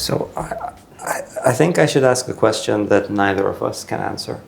So I think I should ask a question that neither of us can answer.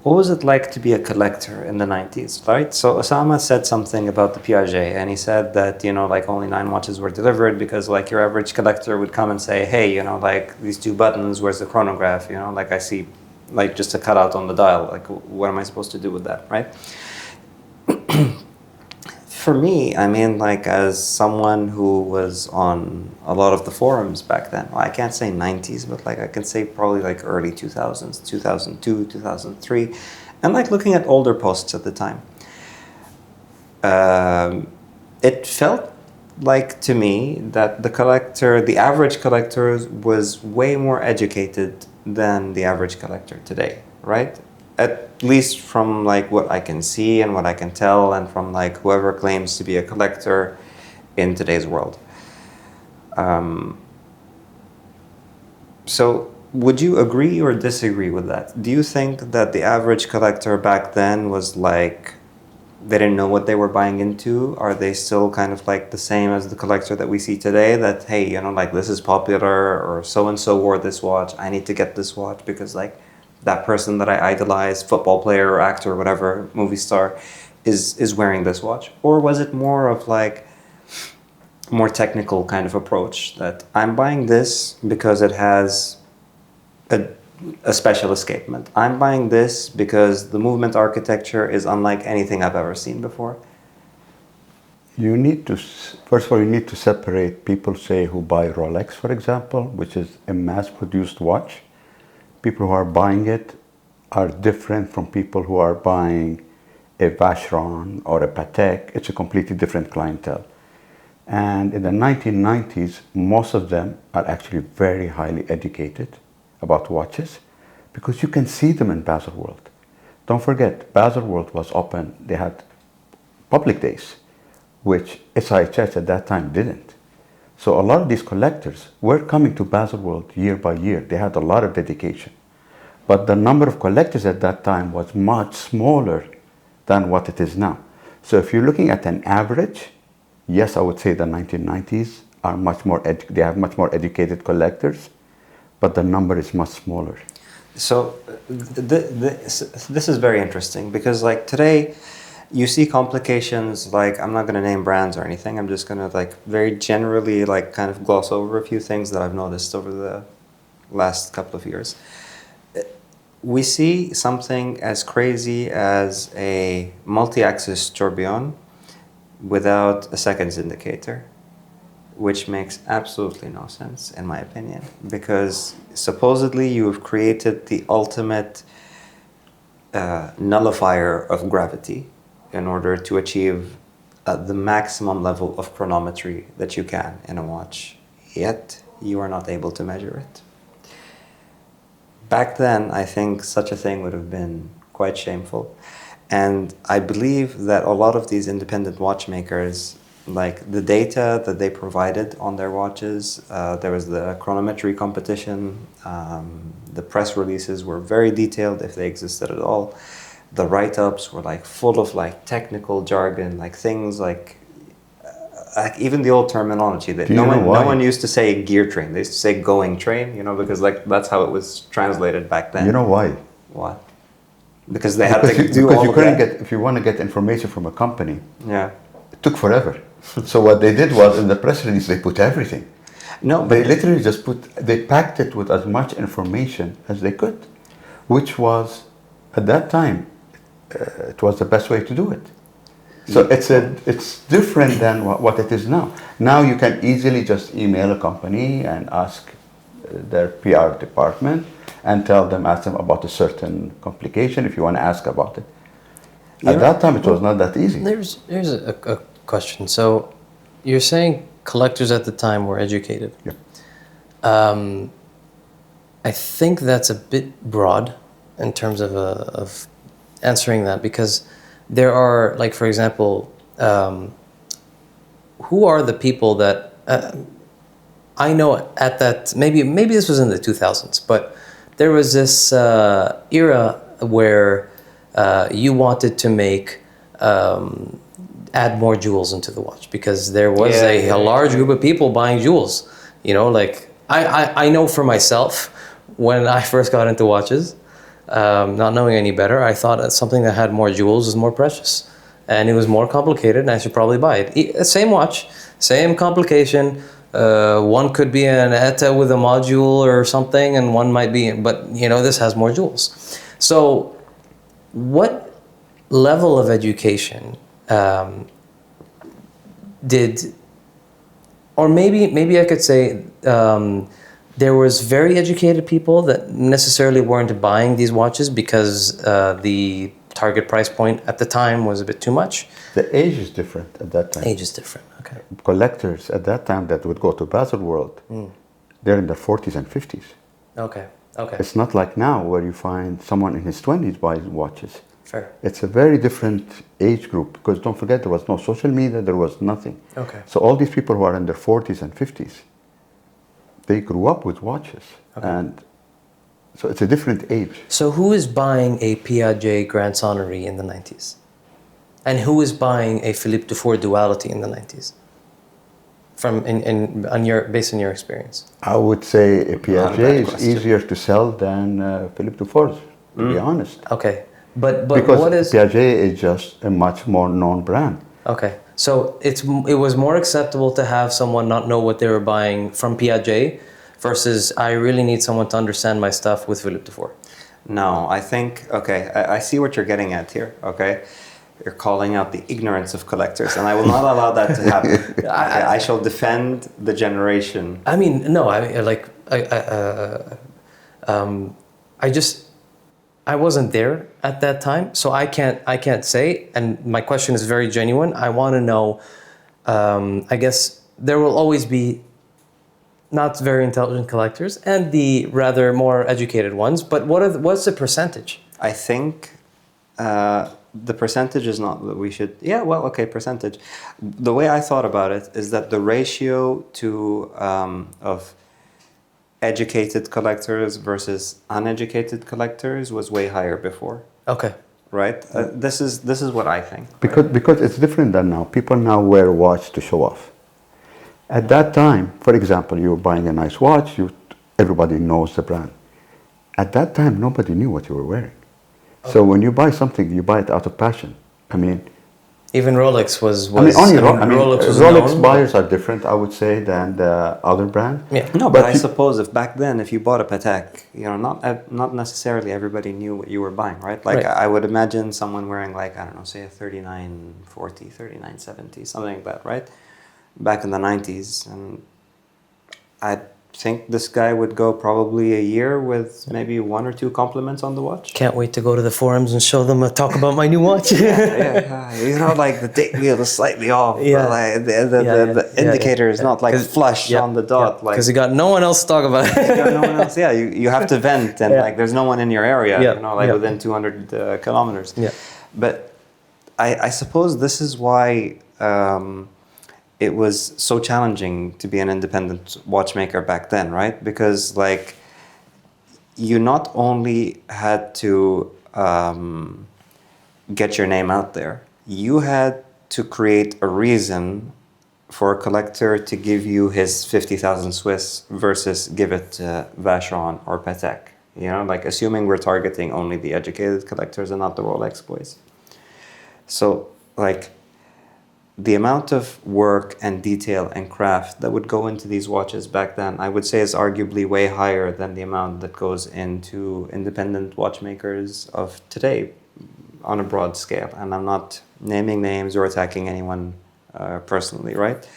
What was it like to be a collector in the 90s, right? So Osama said something about the Piaget, and he said that, like only 9 watches were delivered because like your average collector would come and say, hey, like these 2 buttons, where's the chronograph? Like I see like just a cutout on the dial. Like what am I supposed to do with that, right? For me, I mean, like as someone who was on a lot of the forums back then, well, I can't say 90s, but like I can say probably like early 2000s, 2002, 2003, and like looking at older posts at the time. It felt like to me that the average collector was way more educated than the average collector today, right? At least from like what I can see and what I can tell, and from like whoever claims to be a collector in today's world. So would you agree or disagree with that? Do you think that the average collector back then was like, they didn't know what they were buying into? Are they still kind of like the same as the collector that we see today, that, hey, like this is popular, or so-and-so wore this watch, I need to get this watch because like that person that I idolize, football player or actor or whatever, movie star, is wearing this watch? Or was it more of like more technical kind of approach, that I'm buying this because it has a special escapement. I'm buying this because the movement architecture is unlike anything I've ever seen before? First of all, you need to separate people, say, who buy Rolex, for example, which is a mass-produced watch. People who are buying it are different from people who are buying a Vacheron or a Patek. It's a completely different clientele. And in the 1990s, most of them are actually very highly educated about watches, because you can see them in Baselworld. Don't forget, Baselworld was open. They had public days, which SIHS at that time didn't. So a lot of these collectors were coming to Baselworld year by year. They had a lot of dedication. But the number of collectors at that time was much smaller than what it is now. So if you're looking at an average, yes, I would say the 1990s are much more, they have much more educated collectors, but the number is much smaller. So this is very interesting, because like today, you see complications, like I'm not going to name brands or anything. I'm just going to like very generally like kind of gloss over a few things that I've noticed over the last couple of years. We see something as crazy as a multi-axis tourbillon without a seconds indicator, which makes absolutely no sense in my opinion, because supposedly you have created the ultimate nullifier of gravity in order to achieve the maximum level of chronometry that you can in a watch, yet you are not able to measure it. Back then, I think such a thing would have been quite shameful. And I believe that a lot of these independent watchmakers, like the data that they provided on their watches, there was the chronometry competition, the press releases were very detailed if they existed at all. The write-ups were like full of like technical jargon, like things like even the old terminology that no one used to say gear train. They used to say going train, because like that's how it was translated back then. You know why? What? Because they had to do all of that. If you want to get information from a company, yeah, it took forever. So what they did was, in the press release, they put everything. No, they literally just they packed it with as much information as they could, which was, at that time, it was the best way to do it. So it's different than what it is now. Now you can easily just email a company and ask their PR department and ask them about a certain complication if you want to ask about it. At that time, it was not that easy. Here's a question. So you're saying collectors at the time were educated. Yeah. I think that's a bit broad in terms of answering that, because there are, like, for example, who are the people that I know at that, maybe this was in the 2000s, but there was this era where you wanted to add more jewels into the watch, because there was a large group of people buying jewels. Like I know for myself, when I first got into watches, not knowing any better, I thought that something that had more jewels was more precious. And it was more complicated, and I should probably buy it. Same watch, same complication. One could be an ETA with a module or something, and one might be, but you know, this has more jewels. So what level of education did, or maybe I could say, there was very educated people that necessarily weren't buying these watches because the target price point at the time was a bit too much. The age is different at that time. Age is different, okay. Collectors at that time that would go to Baselworld, they're in their 40s and 50s. Okay. It's not like now where you find someone in his 20s buying watches. Fair. It's a very different age group, because don't forget, there was no social media, there was nothing. Okay. So all these people who are in their 40s and 50s, they grew up with watches. Okay. And so it's a different age. So who is buying a Piaget Grand Sonnery in the 90s? And who is buying a Philippe Dufour Duality in the 90s? Based on your experience. I would say a Piaget is easier to sell than Philippe Dufour's, to be honest. Okay. But because what is... Piaget is just a much more known brand. Okay. So it was more acceptable to have someone not know what they were buying from Piaget versus I really need someone to understand my stuff with Philippe Dufour. No, I think, okay, I see what you're getting at here, okay? You're calling out the ignorance of collectors, and I will not allow that to happen. I shall defend the generation. I mean, no, I wasn't there at that time, so I can't say, and my question is very genuine. I want to know, I guess there will always be not very intelligent collectors and the rather more educated ones, but what's the percentage? I think the percentage is not that we should, percentage. The way I thought about it is that the ratio of educated collectors versus uneducated collectors was way higher before. Okay. Right? This is what I think. Because it's different than now. People now wear a watch to show off. At that time, for example, you were buying a nice watch, everybody knows the brand. At that time, nobody knew what you were wearing. Okay. So when you buy something, you buy it out of passion. I mean, even Rolex was Rolex buyers are different, I would say, than the other brand. Yeah. No, but I suppose if back then, if you bought a Patek, not necessarily everybody knew what you were buying, right? Like, right. I would imagine someone wearing, like, I don't know, say a 3940, 3970, something like that, right? Back in the 90s, and I think this guy would go probably a year with maybe 1 or 2 compliments on the watch. Can't wait to go to the forums and show them, talk about my new watch. Like the date wheel is slightly off. Yeah. Like the indicator is not like flush on the dot. Because you got no one else to talk about it. You got no one else. Yeah, you have to vent, and like there's no one in your area. Within 200 kilometers. Yeah. But I suppose this is why. It was so challenging to be an independent watchmaker back then, right? Because like you not only had to get your name out there, you had to create a reason for a collector to give you his 50,000 Swiss versus give it to Vacheron or Patek. Like assuming we're targeting only the educated collectors and not the Rolex boys. So like, the amount of work and detail and craft that would go into these watches back then, I would say is arguably way higher than the amount that goes into independent watchmakers of today on a broad scale. And I'm not naming names or attacking anyone personally, right?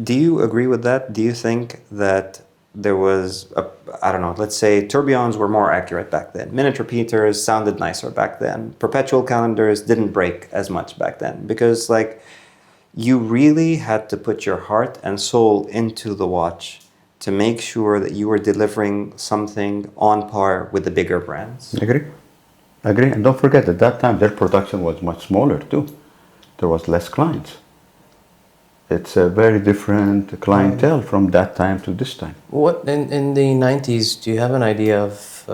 Do you agree with that? Do you think that there was, let's say tourbillons were more accurate back then. Minute repeaters sounded nicer back then. Perpetual calendars didn't break as much back then because like you really had to put your heart and soul into the watch to make sure that you were delivering something on par with the bigger brands. Agree. And don't forget, at that time, their production was much smaller too. There was less clients. It's a very different clientele from that time to this time. What in the 90s, do you have an idea of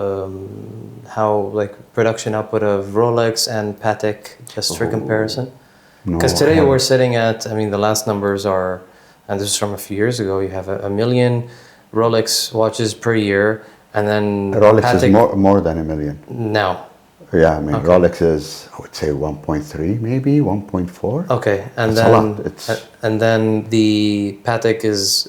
how like production output of Rolex and Patek, just for comparison? Because today we're sitting at, the last numbers are and this is from a few years ago, you have a million Rolex watches per year, and then Rolex Patek is more than 1 million. now. Yeah, I mean, Rolex is, I would say 1.3, maybe 1.4. Okay, and That's then a lot. and then the Patek is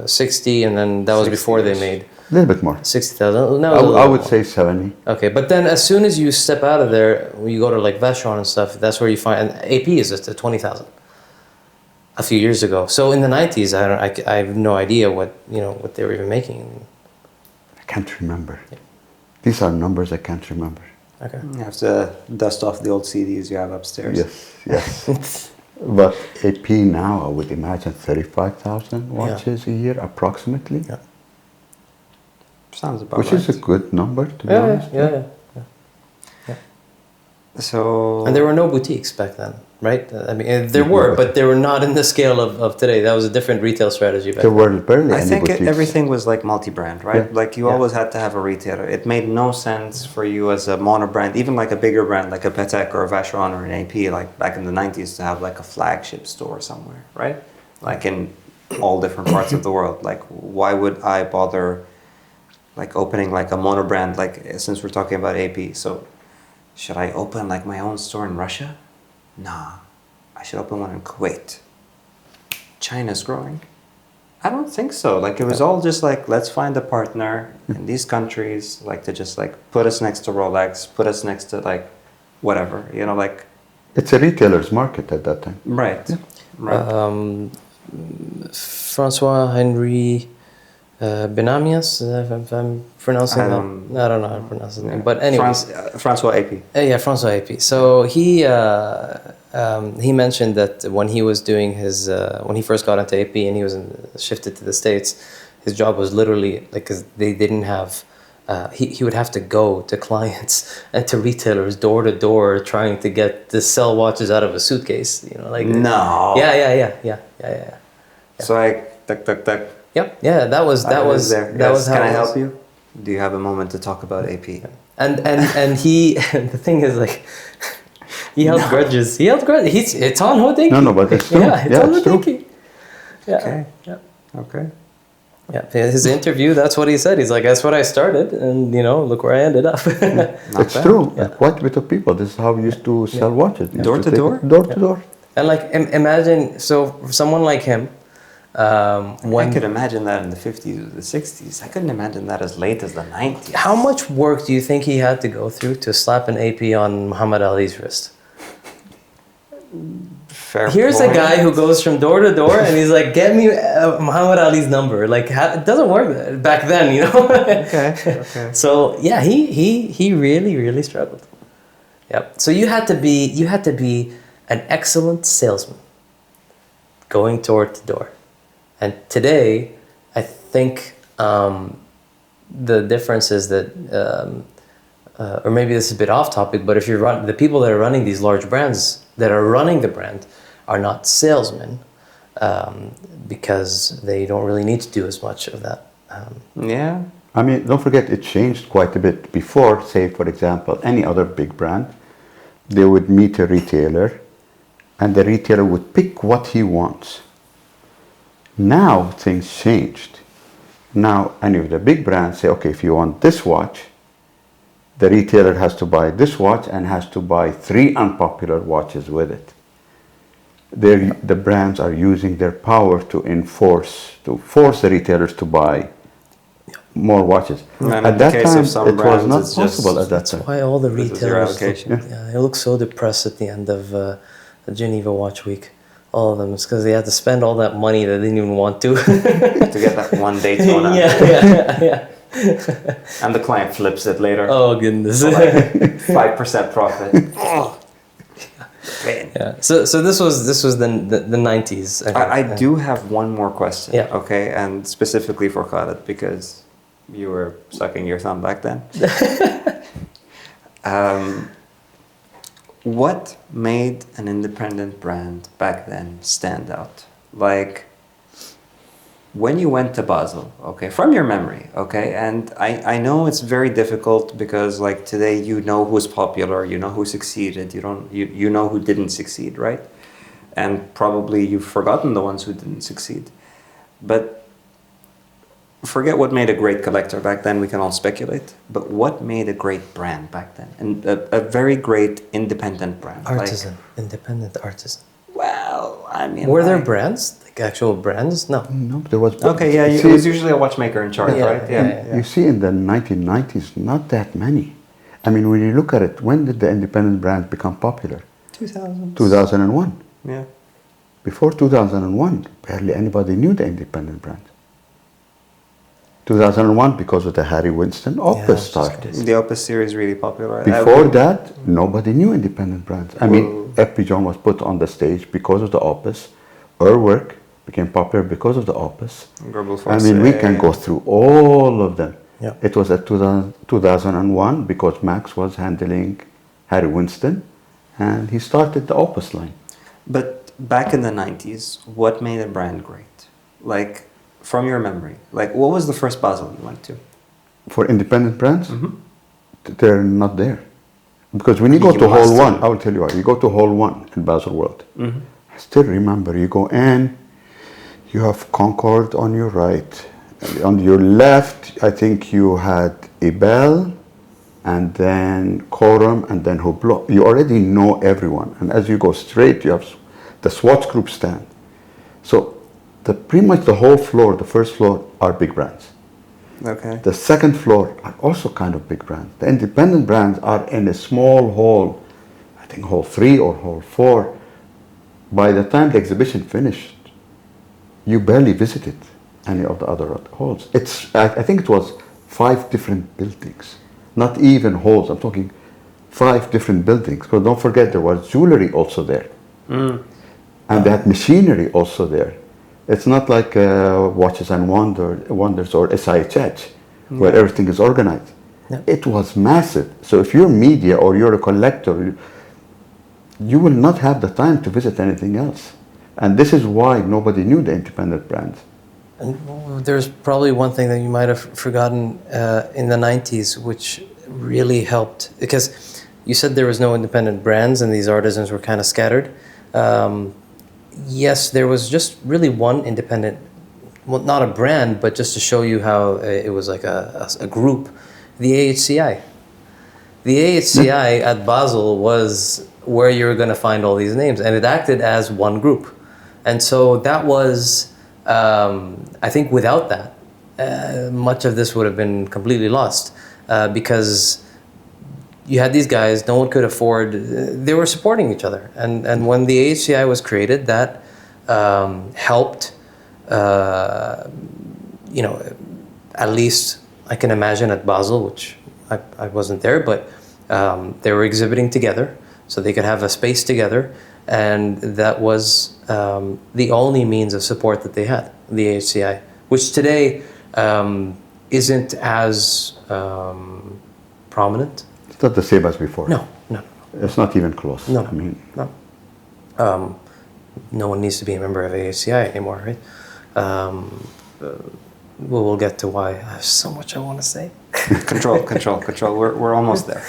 60, and then that was 60 before they -ish. made A little bit more. 60,000. No, I would say 70. Okay, but then as soon as you step out of there, when you go to like Vacheron and stuff, that's where you find, and AP is just at 20,000 a few years ago. So in the 90s, I have no idea what they were even making. I can't remember. These are numbers I can't remember. Okay. You have to dust off the old CDs you have upstairs. Yes. But AP now, I would imagine 35,000 watches a year, approximately. Yeah. Sounds about Which right. is a good number, to be honest. Yeah. So And there were no boutiques back then, right? I mean, there were, but they were not in the scale of today. That was a different retail strategy back There then. were barely I any think boutiques. everything was like multi-brand, right? Yeah. Like you always had to have a retailer. It made no sense for you as a mono-brand, even like a bigger brand like a Patek or a Vacheron or an AP, like back in the 90s, to have like a flagship store somewhere, right? Like in all different parts of the world. Like why would I bother like opening like a mono-brand, like since we're talking about AP? So should I open like my own store in Russia? Nah, I should open one in Kuwait. China's growing. I don't think so. Like it was all just like, let's find a partner in these countries, like to just like put us next to Rolex, put us next to like whatever, like. It's a retailer's market at that time. Right. Right. Francois Henry Benamias, if I'm pronouncing I that. don't- I don't know how to pronounce his name, but anyways. Francois AP. Yeah, Francois AP. So he mentioned that when he was doing his when he first got into AP and he was shifted to the States, his job was literally like, because they didn't have. He would have to go to clients and to retailers door to door trying to get to sell watches out of a suitcase. Like No. Yeah. So like, tuck. Yep. Yeah, that was there. that Yes. was how Can I it was. help you? Do you have a moment to talk about AP? And he the thing is like he held grudges. It's on Hodinki. No, but it's true. Yeah, it's on it's true. Hodinki. Yeah. Okay. Yeah. Okay. Yeah. His interview, that's what he said. He's like, that's what I started, and look where I ended up. Not It's bad. true. Quite a bit of people. This is how we used to sell watches. You Door used to take door? it Door to door. And like, imagine, so for someone like him, I could imagine that in the 50s or the 60s. I couldn't imagine that as late as the 90s. how much work do you think he had to go through to slap an AP on Muhammad Ali's wrist? Fair Here's a point. guy who goes from door to door and he's like, get me Muhammad Ali's number. Like, it doesn't work back then, Okay. So yeah, he really struggled. Yep. So you had to be an excellent salesman going door to door. And today, I think the difference is that, or maybe this is a bit off topic, but if the people that are running these large brands, that are running the brand, are not salesmen, because they don't really need to do as much of that. Yeah. I mean, don't forget, it changed quite a bit. Before, say, for example, any other big brand, they would meet a retailer, and the retailer would pick what he wants. Now, things changed. Now, any of the big brands say, okay, if you want this watch, the retailer has to buy this watch and has to buy 3 unpopular watches with it. The brands are using their power to force the retailers to buy more watches. And in At the that case time, of some it was brands, not it's just- possible at that That's time. why all the This is your retailers allocation. they look so depressed at the end of the Geneva Watch Week. All of them. It's because they had to spend all that money that they didn't even want to. To get that one Daytona. yeah. And the client flips it later. Oh goodness. So like 5% profit. Yeah. So this was the 90s. I do have one more question. Yeah. Okay, and specifically for Khaled, because you were sucking your thumb back then. What made an independent brand back then stand out? Like, when you went to Basel, okay, from your memory, okay, and I know it's very difficult because like today you know who's popular, you know who succeeded, you know who didn't succeed, right? And probably you've forgotten the ones who didn't succeed. But forget what made a great collector back then, we can all speculate. But what made a great brand back then? And a very great independent brand. Artisan, independent artisan. Well, I mean... Were there brands? Like actual brands? No. No, there was... Okay, yeah, it was usually a watchmaker in charge, Yeah, right? yeah. You see, in the 1990s, not that many. I mean, when you look at it, when did the independent brand become popular? 2000. 2001. Yeah. Before 2001, barely anybody knew the independent brand. 2001, because of the Harry Winston Opus started. The Opus series really popular. Before that, nobody knew independent brands. I mean, F.P. Jones was put on the stage because of the Opus. Our work became popular because of the Opus. I mean, we can go through all of them. Yeah. It was at 2001 because Max was handling Harry Winston, and he started the Opus line. But back in the 90s, what made a brand great? Like, from your memory, like, what was the first Basel you went to? For independent brands, they're not there. Because when you go to Hall 1, I will tell you what, you go to Hall 1 in Basel World. I still remember, you go in, you have Concord on your right. On your left, I think you had Ebel, and then Coram, and then Hublot. You already know everyone. And as you go straight, you have the Swatch Group stand. So pretty much the whole floor, the first floor, are big brands. Okay. The second floor are also kind of big brands. The independent brands are in a small hall, I think Hall 3 or Hall 4. By the time the exhibition finished, you barely visited any of the other halls. I think it was 5 different buildings, not even halls. I'm talking 5 different buildings. Because don't forget, there was jewelry also there. And they had machinery also there. It's not like Watches and Wonders or SIHH, where everything is organized. Yeah. It was massive. So if you're media or you're a collector, you will not have the time to visit anything else. And this is why nobody knew the independent brands. And there's probably one thing that you might have forgotten in the 90s, which really helped, because you said there was no independent brands and these artisans were kind of scattered. Yes, there was just really one independent, well, not a brand, but just to show you how it was like a group, the AHCI. The AHCI at Basel was where you were going to find all these names, and it acted as one group. And so that was, I think without that, much of this would have been completely lost, because you had these guys, no one could afford, they were supporting each other. And when the AHCI was created, that helped, you know, at least I can imagine at Basel, which I wasn't there, but they were exhibiting together so they could have a space together. And that was the only means of support that they had, the AHCI, which today isn't as prominent. It's not the same as before. No. It's not even close. No. I mean, no. No one needs to be a member of AHCI anymore, right? We'll get to why. I have so much I want to say. Control. We're almost there.